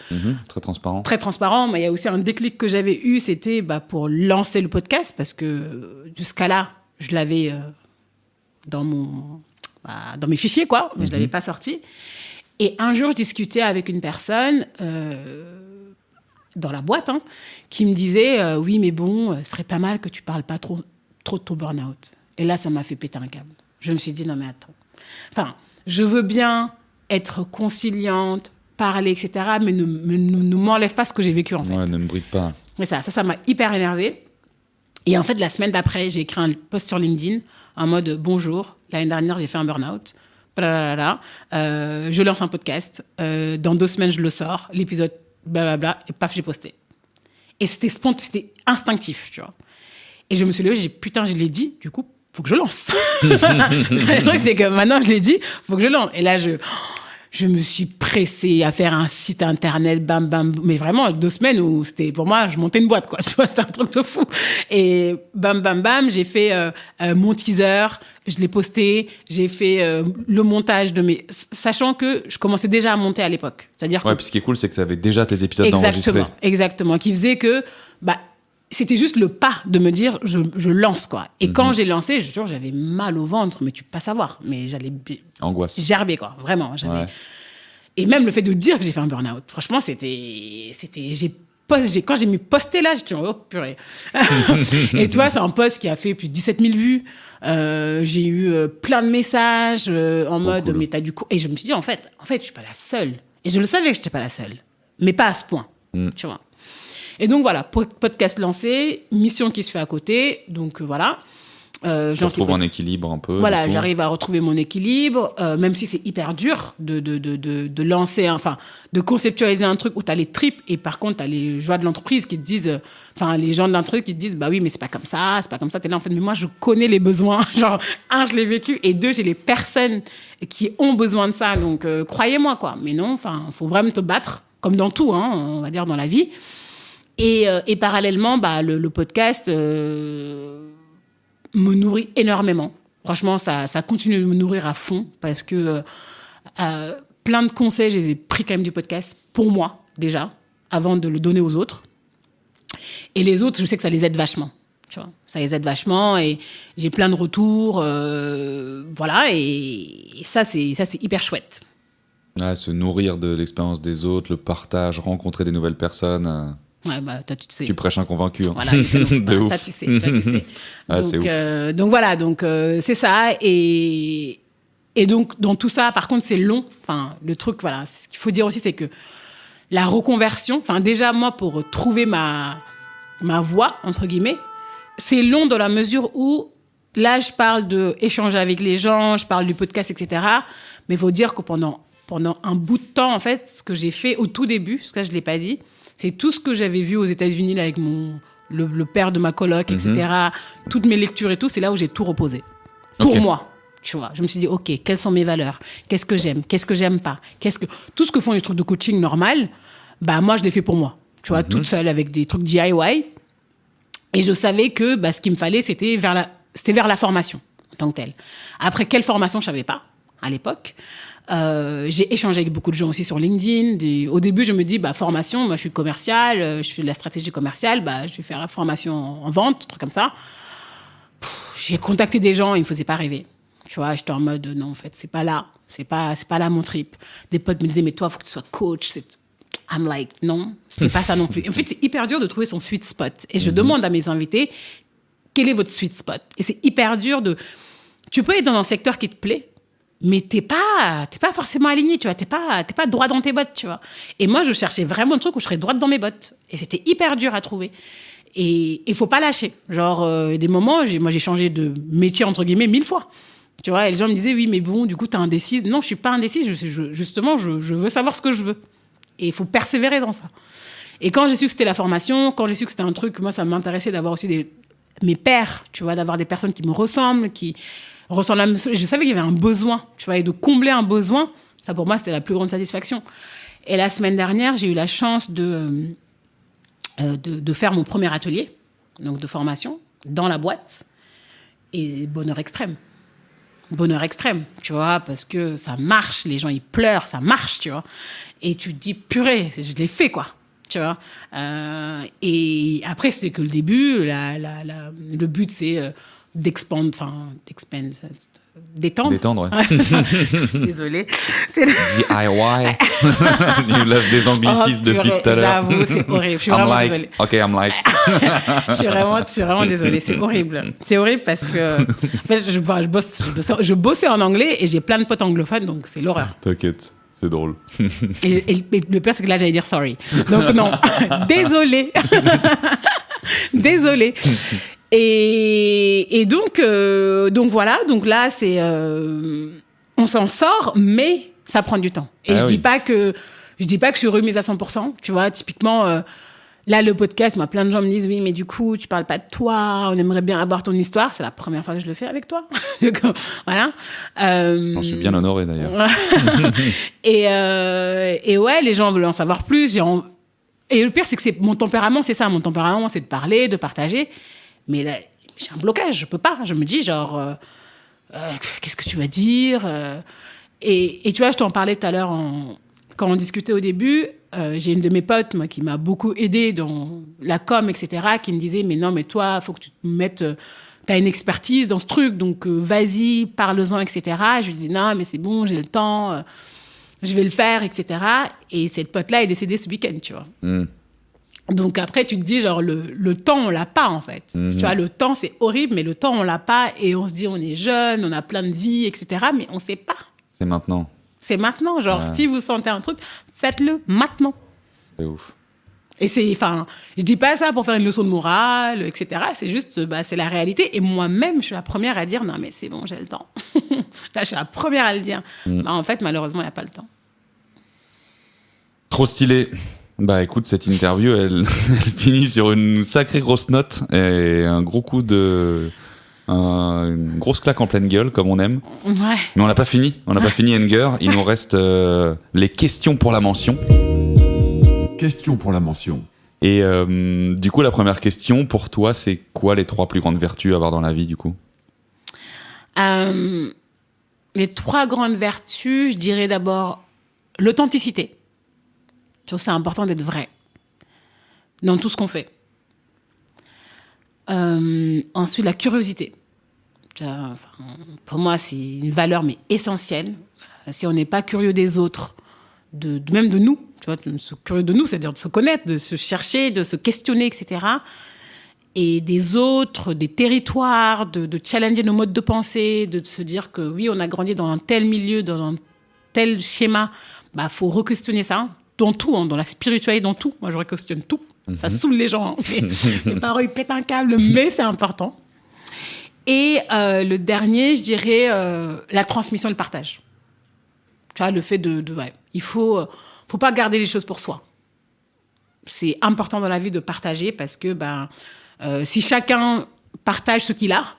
transparent. Très transparent. Mais il y a aussi un déclic que j'avais eu, c'était pour lancer le podcast, parce que jusqu'à là, je l'avais dans mes fichiers, quoi. Mais je ne l'avais pas sorti. Et un jour, je discutais avec une personne dans la boîte qui me disait oui, mais bon, ce serait pas mal que tu parles pas trop de ton burn-out. Et là, ça m'a fait péter un câble. Je me suis dit non, mais attends. Enfin, je veux bien être conciliante, parler, etc., mais ne m'enlève pas ce que j'ai vécu, en fait. Ouais, ne me bride pas. Mais ça m'a hyper énervée. Et en fait, la semaine d'après, j'ai écrit un post sur LinkedIn en mode bonjour, l'année dernière, j'ai fait un burn-out. Je lance un podcast. Dans 2 semaines, je le sors. L'épisode, blablabla. Et paf, j'ai posté. Et c'était instinctif, tu vois. Et je me suis levée, j'ai dit, putain, je l'ai dit, du coup, faut que je lance. Le truc, c'est que maintenant, je l'ai dit, faut que je lance. Et là, je me suis pressée à faire un site internet, bam, bam, mais vraiment 2 semaines où c'était, pour moi, je montais une boîte, quoi. Tu vois, c'était un truc de fou. Et bam, bam, bam, j'ai fait mon teaser, je l'ai posté, j'ai fait le montage sachant que je commençais déjà à monter à l'époque. C'est-à-dire puis ce qui est cool, c'est que tu avais déjà tes épisodes enregistrés. Exactement, qui faisait que, c'était juste le pas de me dire, je lance, quoi. Et quand j'ai lancé, je jure, j'avais mal au ventre, mais tu peux pas savoir. Mais j'allais... Angoisse. Gerber, quoi. Vraiment. Et même le fait de dire que j'ai fait un burn-out, franchement, quand j'ai mis posté là, j'étais oh purée. Et tu vois, c'est un post qui a fait plus de 17 000 vues. J'ai eu plein de messages en mode, cool. Mais t'as du coup... Et je me suis dit, en fait, je suis pas la seule. Et je le savais que j'étais pas la seule. Mais pas à ce point, tu vois. Et donc voilà, podcast lancé, mission qui se fait à côté, donc voilà. Je retrouve un équilibre un peu. Voilà, j'arrive à retrouver mon équilibre, même si c'est hyper dur de lancer, de conceptualiser un truc où tu as les tripes et par contre tu as les joies de l'entreprise qui te disent, les gens de l'entreprise qui te disent, bah oui, mais c'est pas comme ça, t'es là en fait, mais moi je connais les besoins, genre, 1, je l'ai vécu et 2, j'ai les personnes qui ont besoin de ça, donc croyez-moi, quoi. Mais non, faut vraiment te battre, comme dans tout, on va dire, dans la vie. Et parallèlement, le podcast me nourrit énormément. Franchement, ça continue de me nourrir à fond parce que plein de conseils, je les ai pris quand même du podcast pour moi, déjà, avant de le donner aux autres. Et les autres, je sais que ça les aide vachement. Tu vois, ça les aide vachement et j'ai plein de retours. Voilà, et ça, c'est hyper chouette. Se nourrir de l'expérience des autres, le partage, rencontrer des nouvelles personnes... Ouais, tu sais. Tu prêches un convaincu. Hein. Voilà, de ouf. Toi, tu sais. C'est ouf. Donc voilà, c'est ça. Et donc, dans tout ça, par contre, c'est long. Le truc, voilà, ce qu'il faut dire aussi, c'est que la reconversion, déjà, moi, pour trouver ma voie, entre guillemets, c'est long dans la mesure où, là, je parle d'échanger avec les gens, je parle du podcast, etc. Mais il faut dire que pendant un bout de temps, en fait, ce que j'ai fait au tout début, parce que là, je ne l'ai pas dit, c'est tout ce que j'avais vu aux États-Unis là, avec le père de ma coloc, etc. Toutes mes lectures et tout, c'est là où j'ai tout reposé. Pour moi, tu vois. Je me suis dit, OK, quelles sont mes valeurs ? Qu'est-ce que j'aime ? Qu'est-ce que j'aime pas ? Tout ce que font les trucs de coaching normal, moi, je l'ai fait pour moi. Tu vois, toute seule avec des trucs DIY. Et je savais que ce qu'il me fallait, c'était vers la formation en tant que telle. Après, quelle formation, je ne savais pas à l'époque. J'ai échangé avec beaucoup de gens aussi sur LinkedIn. Au début, je me dis, formation, moi je suis commerciale, je fais de la stratégie commerciale, je vais faire la formation en vente, truc comme ça. J'ai contacté des gens, ils me faisaient pas rêver. Tu vois, j'étais en mode, non, en fait, c'est pas là. C'est pas là mon trip. Des potes me disaient, mais toi, faut que tu sois coach. I'm like, non, c'était pas ça non plus. En fait, c'est hyper dur de trouver son sweet spot. Et je demande à mes invités, quel est votre sweet spot? Et c'est hyper dur tu peux être dans un secteur qui te plaît, mais t'es pas forcément aligné, tu vois. T'es pas droit dans tes bottes, tu vois. Et moi, je cherchais vraiment le truc où je serais droite dans mes bottes. Et c'était hyper dur à trouver. Et il faut pas lâcher. Genre, des moments, j'ai changé de métier, entre guillemets, 1000 fois. Tu vois, et les gens me disaient, oui, mais bon, du coup, t'es indécise. Non, je suis pas indécise. Justement, je veux savoir ce que je veux. Et il faut persévérer dans ça. Et quand j'ai su que c'était la formation, quand j'ai su que c'était un truc, moi, ça m'intéressait d'avoir aussi mes pairs, tu vois, d'avoir des personnes qui me ressemblent, qui ressemblent à... Je savais qu'il y avait un besoin, tu vois, et de combler un besoin, ça, pour moi, c'était la plus grande satisfaction. Et la semaine dernière, j'ai eu la chance de faire mon premier atelier, donc de formation, dans la boîte. Et bonheur extrême. Bonheur extrême, tu vois, parce que ça marche, les gens, ils pleurent, ça marche, tu vois. Et tu te dis, purée, je l'ai fait, quoi, tu vois. Et après, c'est que le début, le but, c'est d'étendre. Détendre, ouais. Désolée. DIY. Il lâche des anglicismes depuis tout à l'heure. J'avoue, c'est horrible. Je suis vraiment désolée. OK, I'm like. je suis vraiment désolée. C'est horrible. C'est horrible parce que en fait, je bossais en anglais et j'ai plein de potes anglophones, donc c'est l'horreur. T'inquiète, c'est drôle. et le pire, c'est que là, j'allais dire sorry. Donc non, désolée. Désolée. Et donc voilà, donc là, on s'en sort, mais ça prend du temps. Et je dis pas que je suis remise à 100%, tu vois, typiquement, là, le podcast, plein de gens me disent, oui, mais du coup, tu parles pas de toi, on aimerait bien avoir ton histoire. C'est la première fois que je le fais avec toi. Donc, voilà. J'en suis bien honoré, d'ailleurs. Et ouais, les gens veulent en savoir plus. Et le pire, c'est que mon tempérament, c'est ça. Mon tempérament, c'est de parler, de partager. Mais là, j'ai un blocage, je peux pas. Je me dis, genre, qu'est-ce que tu vas dire et tu vois, je t'en parlais tout à l'heure quand on discutait au début. J'ai une de mes potes, moi, qui m'a beaucoup aidée dans la com, etc., qui me disait, mais non, mais toi, il faut que tu te mettes... t'as une expertise dans ce truc, donc vas-y, parle-en, etc. Je lui dis, non, mais c'est bon, j'ai le temps, je vais le faire, etc. Et cette pote-là est décédée ce week-end, tu vois. Donc après, tu te dis, genre, le temps, on l'a pas, en fait. Tu vois, le temps, c'est horrible, mais le temps, on l'a pas. Et on se dit, on est jeune, on a plein de vie, etc. Mais on sait pas. C'est maintenant. C'est maintenant. Genre, si vous sentez un truc, faites-le maintenant. C'est ouf. Et je dis pas ça pour faire une leçon de morale, etc. C'est juste, c'est la réalité. Et moi-même, je suis la première à dire, non, mais c'est bon, j'ai le temps. Là, je suis la première à le dire. En fait, malheureusement, il n'y a pas le temps. Trop stylé. Bah écoute, cette interview, elle finit sur une sacrée grosse note et un gros coup une grosse claque en pleine gueule, comme on aime. Ouais. Mais on n'a pas fini. On n'a pas fini, Enger. Il nous reste les questions pour la mention. Questions pour la mention. Et du coup, la première question pour toi, c'est quoi les 3 plus grandes vertus à avoir dans la vie, du coup? Les 3 grandes vertus, je dirais d'abord l'authenticité. Je trouve que c'est important d'être vrai dans tout ce qu'on fait. Ensuite, la curiosité. Pour moi, c'est une valeur, mais essentielle. Si on n'est pas curieux des autres, même de nous, tu vois, curieux de nous, c'est-à-dire de se connaître, de se chercher, de se questionner, etc. Et des autres, des territoires, de challenger nos modes de pensée, de se dire que oui, on a grandi dans un tel milieu, dans un tel schéma, faut re-questionner ça. Dans tout, dans la spiritualité, dans tout. Moi, je questionne tout. Ça saoule les gens. Les parents, ils pètent un câble, mais c'est important. Et le dernier, je dirais la transmission et le partage. Tu vois, le fait il faut pas garder les choses pour soi. C'est important dans la vie de partager parce que si chacun partage ce qu'il a,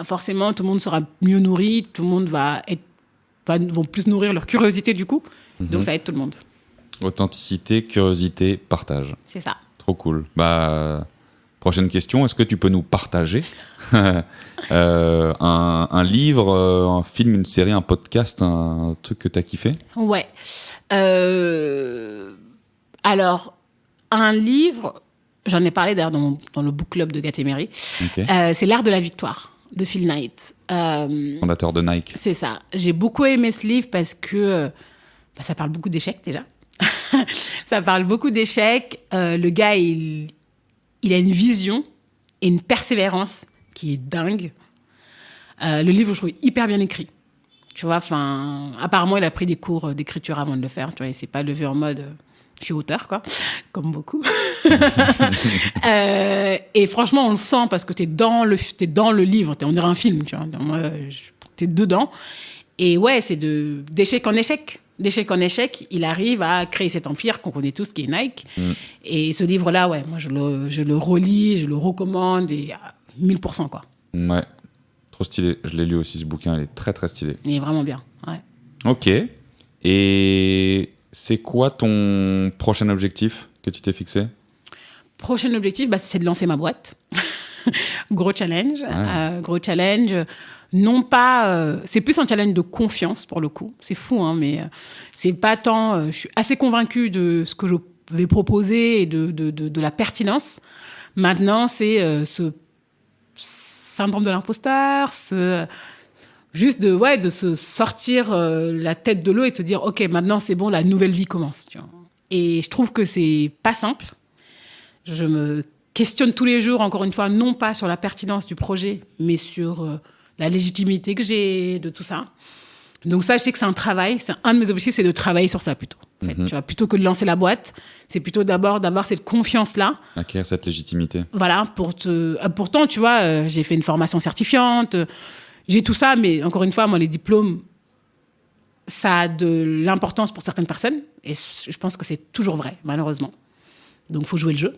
forcément, tout le monde sera mieux nourri, tout le monde vont plus nourrir leur curiosité du coup. Donc, ça aide tout le monde. Authenticité, curiosité, partage. C'est ça. Trop cool. Prochaine question, est-ce que tu peux nous partager un livre, un film, une série, un podcast, un truc que tu as kiffé? Ouais. Alors, un livre, j'en ai parlé d'ailleurs dans le book club de Gatéméry, Okay. c'est L'Art de la victoire. de Phil Knight. Fondateur de Nike. C'est ça. J'ai beaucoup aimé ce livre parce que ça parle beaucoup d'échecs déjà. Ça parle beaucoup d'échecs. Le gars, il a une vision et une persévérance qui est dingue. Le livre, je trouve hyper bien écrit. Tu vois, apparemment, il a pris des cours d'écriture avant de le faire. Tu vois, il s'est pas levé en mode je suis auteur, quoi, comme beaucoup. Et franchement, on le sent parce que t'es dans le livre. On dirait un film, tu vois. T'es dedans. Et ouais, c'est d'échec en échec. D'échec en échec, il arrive à créer cet empire qu'on connaît tous, qui est Nike. Et ce livre-là, ouais, moi, je le relis, je le recommande, et à 1000%, quoi. Ouais, trop stylé. Je l'ai lu aussi, ce bouquin, il est très, très stylé. Il est vraiment bien, ouais. Ok. Et c'est quoi ton prochain objectif que tu t'es fixé ? Prochain objectif, c'est de lancer ma boîte. Gros challenge. Ouais. Gros challenge. Non pas... c'est plus un challenge de confiance, pour le coup. C'est fou, hein, mais c'est pas tant... je suis assez convaincue de ce que je vais proposer et de la pertinence. Maintenant, c'est ce syndrome de l'imposteur, juste de se sortir la tête de l'eau et te dire, OK, maintenant, c'est bon, la nouvelle vie commence. Tu vois. Et je trouve que c'est pas simple. Je me questionne tous les jours, encore une fois, non pas sur la pertinence du projet, mais sur la légitimité que j'ai de tout ça. Donc ça, je sais que c'est un travail. C'est un de mes objectifs, c'est de travailler sur ça plutôt. En fait, tu vois, plutôt que de lancer la boîte, c'est plutôt d'abord d'avoir cette confiance-là. Acquérir cette légitimité. Voilà, pourtant, tu vois, j'ai fait une formation certifiante, j'ai tout ça, mais encore une fois, moi, les diplômes, ça a de l'importance pour certaines personnes, et je pense que c'est toujours vrai, malheureusement. Donc, il faut jouer le jeu.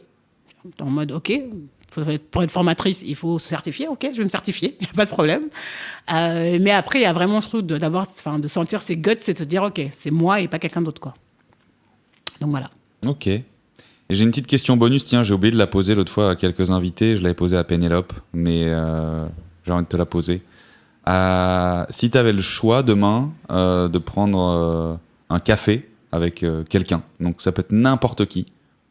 En mode, OK, pour être formatrice, il faut se certifier. OK, je vais me certifier, il n'y a pas de problème. Mais après, il y a vraiment ce truc de sentir ses guts, c'est de se dire, OK, c'est moi et pas quelqu'un d'autre, quoi. Donc, voilà. Ok. Et j'ai une petite question bonus. Tiens, j'ai oublié de la poser l'autre fois à quelques invités. Je l'avais posée à Pénélope, mais j'ai envie de te la poser. Si tu avais le choix demain de prendre un café avec quelqu'un, donc ça peut être n'importe qui,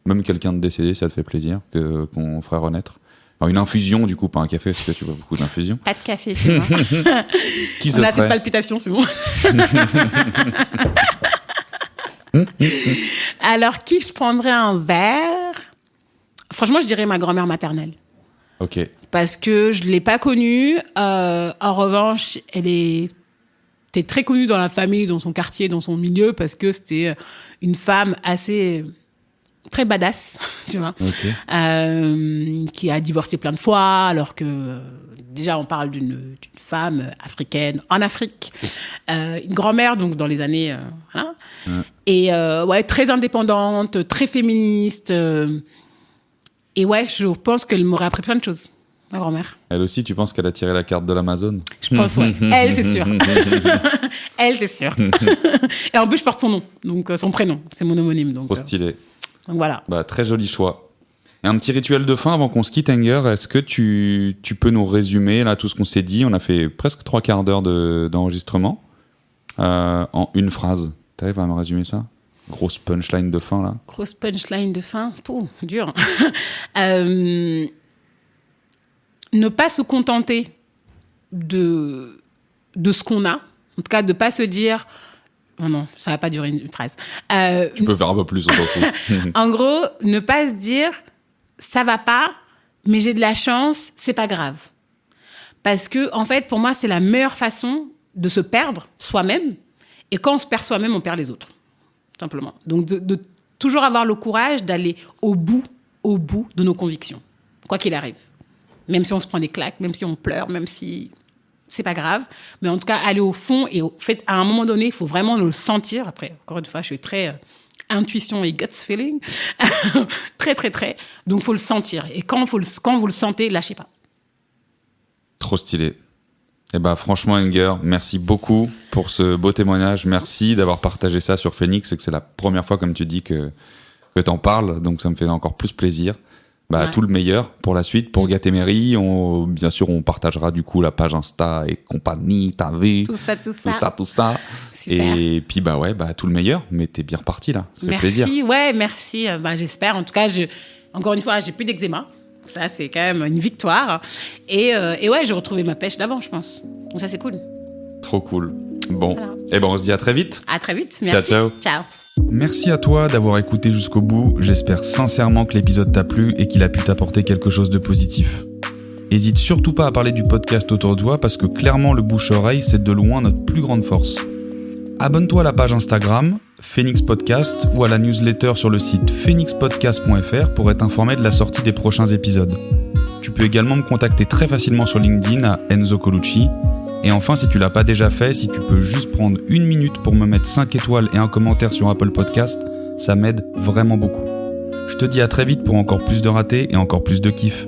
même quelqu'un de décédé, ça te fait plaisir qu'on ferait renaître. Alors, une infusion, du coup, pas un café, parce que tu vois beaucoup d'infusions. Pas de café chez moi. Qui ce On a serait cette palpitation, c'est bon. Alors, qui je prendrais un verre ? Franchement, je dirais ma grand-mère maternelle. Ok. Parce que je ne l'ai pas connue. En revanche, elle était très connue dans la famille, dans son quartier, dans son milieu, parce que c'était une femme assez... très badass, tu vois, qui a divorcé plein de fois, alors que déjà on parle d'une femme africaine en Afrique, une grand-mère donc dans les années, voilà. Et ouais, très indépendante, très féministe, et ouais, je pense qu'elle m'aurait appris plein de choses, ma grand-mère. Elle aussi, tu penses qu'elle a tiré la carte de l'Amazon ? Je pense, ouais. Elle, c'est sûr. Elle, c'est sûr. Et en plus, je porte son nom, donc son prénom, c'est mon homonyme. Donc, trop stylé. Donc voilà. Bah, très joli choix. Et un petit rituel de fin avant qu'on se quitte, Anger. Est-ce que tu peux nous résumer là, tout ce qu'on s'est dit ? On a fait presque 3 quarts d'heure d'enregistrement en une phrase. Tu arrives à me résumer ça ? Grosse punchline de fin là. Grosse punchline de fin. Pouh, dur. Ne pas se contenter de ce qu'on a. En tout cas, de ne pas se dire... Non, ça ne va pas durer une phrase. Tu peux faire un peu plus, on s'en fout. En gros, ne pas se dire, ça va pas, mais j'ai de la chance, c'est pas grave. Parce que, en fait, pour moi, c'est la meilleure façon de se perdre soi-même. Et quand on se perd soi-même, on perd les autres. Tout simplement. Donc, de toujours avoir le courage d'aller au bout de nos convictions. Quoi qu'il arrive. Même si on se prend des claques, même si on pleure, même si... c'est pas grave, mais en tout cas, aller au fond et fait, à un moment donné, il faut vraiment le sentir. Après, encore une fois, je suis très intuition et guts feeling. Très, très, très. Donc, il faut le sentir. Et quand vous le sentez, lâchez pas. Trop stylé. Eh ben, franchement, Anger, merci beaucoup pour ce beau témoignage. Merci d'avoir partagé ça sur Phoenix et que c'est la première fois, comme tu dis, que t'en parles. Donc, ça me fait encore plus plaisir. Bah, ouais. Tout le meilleur pour la suite, pour Gatemery. Bien sûr, on partagera du coup la page Insta et compagnie, t'as vu. Tout ça. Super. Et puis, bah ouais, tout le meilleur. Mais t'es bien reparti là. Ça fait plaisir. Merci. J'espère. En tout cas, encore une fois, j'ai plus d'eczéma. ça, c'est quand même une victoire. Et ouais, j'ai retrouvé ma pêche d'avant, je pense. Donc ça, c'est cool. Trop cool. Bon, Voilà. et ben on se dit à très vite. À très vite. Merci. Ciao. Ciao. Merci à toi d'avoir écouté jusqu'au bout, j'espère sincèrement que l'épisode t'a plu et qu'il a pu t'apporter quelque chose de positif. N'hésite surtout pas à parler du podcast autour de toi parce que clairement le bouche-oreille c'est de loin notre plus grande force. Abonne-toi à la page Instagram, Phoenix Podcast, ou à la newsletter sur le site phoenixpodcast.fr pour être informé de la sortie des prochains épisodes. Tu peux également me contacter très facilement sur LinkedIn à Enzo Colucci. Et enfin, si tu l'as pas déjà fait, si tu peux juste prendre 1 minute pour me mettre 5 étoiles et un commentaire sur Apple Podcast, ça m'aide vraiment beaucoup. Je te dis à très vite pour encore plus de ratés et encore plus de kiff.